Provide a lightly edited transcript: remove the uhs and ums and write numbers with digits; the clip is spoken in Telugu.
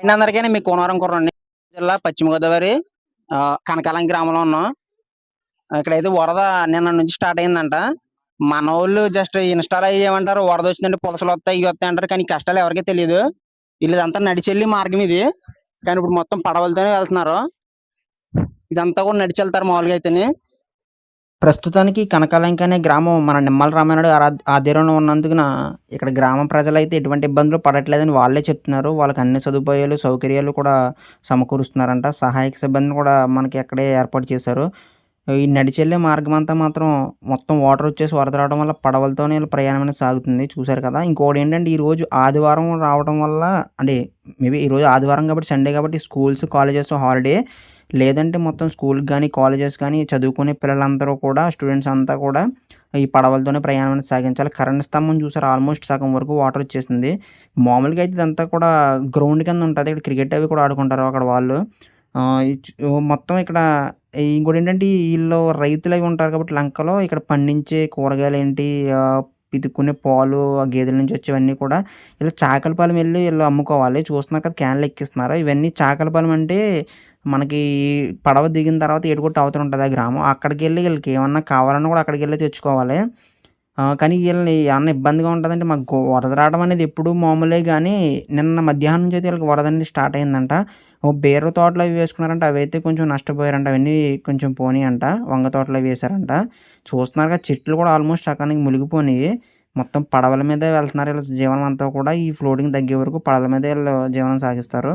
అందరికీ మీ కోనవరం కుర్రోడిని. జిల్లా పశ్చిమ గోదావరి కనకాలం గ్రామంలో ఉన్నాం. ఇక్కడైతే వరద నిన్న నుంచి స్టార్ట్ అయిందంట. మనోళ్ళు జస్ట్ ఇన్‌స్టా‌లో ఏమంటారు వరద వచ్చిందంటే పులసలొత్తాయి, ఇయి వత్తాయి అంటారు. కానీ ఈ కష్టాలు ఎవరికీ తెలీదు. ఈళ్ళదంతా నడిచెళ్ళే మార్గం ఇది. కానీ ఇప్పుడు మొత్తం పడవలతోనే వెళ్తున్నారు. ఇదంతా కూడా నడిచెళ్తారు మామూలుగా అయితేని. ప్రస్తుతానికి కనకాలంక అనే గ్రామం మన నిమ్మల రామానాయుడు ఆధ్వర్యంలో ఉన్నందున ఇక్కడ గ్రామ ప్రజలైతే ఎటువంటి ఇబ్బందులు పడట్లేదని వాళ్ళే చెప్తున్నారు. వాళ్ళకి అన్ని సదుపాయాలు, సౌకర్యాలు కూడా సమకూరుస్తున్నారంట. సహాయక సిబ్బందిని కూడా మనకి అక్కడే ఏర్పాటు చేశారు. ఈ నడిచెళ్ళే మార్గమంతా మాత్రం మొత్తం వాటర్ వచ్చేసి వరద రావడం వల్ల పడవలతోనే ఈళ్ళ ప్రయాణం అనేది సాగుతుంది. చూసారు కదా! ఇంకోటేంటంటే ఈరోజు ఆదివారం రావడం వల్ల అంటే మేబీ ఈరోజు ఆదివారం కాబట్టి సండే కాబట్టి స్కూల్స్, కాలేజెస్ హాలిడే. లేదంటే మొత్తం స్కూల్‌కి గానీ, కాలేజెస్ గానీ చదువుకునే పిల్లలందరూ కూడా స్టూడెంట్స్ అంతా కూడా ఈ పడవలతోనే ప్రయాణం అనేది సాగించాలి. కరెంట్ స్తంభం చూసారా ఆల్మోస్ట్ సగం వరకు వాటర్ వచ్చేసింది. మామూలుగా అయితే ఇదంతా కూడా గ్రౌండ్ కింద ఉంటది. ఇక్కడ క్రికెట్ అవి కూడా ఆడుకుంటారు అక్కడ వాళ్ళు. మొత్తం ఇక్కడ ఇంకోటేంటంటే ఈళ్ళు రైతులవి ఉంటారు కాబట్టి లంకలో ఇక్కడ పండించే కూరగాయలేంటి పితుక్కునే పాలు, ఆ గేదెల నుంచి వచ్చేవన్నీ కూడా ఈళ్ళు చాకలిపాలెం ఎళ్లి ఈళ్ళు అమ్ముకోవాలి. చూస్తున్నారు కదా! క్యాన్‌లు ఎక్కిస్తున్నారు. ఇవన్నీ చాకలిపాలెం అంటే మనకి పడవ దిగిన తర్వాత ఏటుగొట్టు అవతల ఉంటది ఆ గ్రామం. అక్కడికెళ్ళి ఈళ్ళకి ఏమన్నా కావాలన్నా కూడా అక్కడికెళ్ళే తెచ్చుకోవాలి. కానీ ఈళ్ళని ఏమన్నా ఇబ్బందిగా ఉంటదంటే మాకు వరద రావడం అనేది ఎప్పుడూ మామూలే గానీ, నిన్న మధ్యాహ్నం నుంచి అయితే ఈళ్ళకి వరద అనేది స్టార్ట్ అయిందంట. బీర తోటలు అవి వేసుకున్నారంట. అవైతే కొంచెం నష్టపోయారంట. అవన్నీ కొంచెం పోనీయంట. వంగ తోటలు అవి వేశారంట. చూస్తున్నారుగా చెట్లు కూడా ఆల్మోస్ట్ సకానికి మునిగిపోయినియి. మొత్తం పడవల మీదే వెళ్తున్నారు ఈళ్ళ జీవనం అంతా కూడా. ఈ ఫ్లోటింగ్ తగ్గే వరకు పడవల మీదే ఈళ్ళు జీవనం సాగిస్తారు.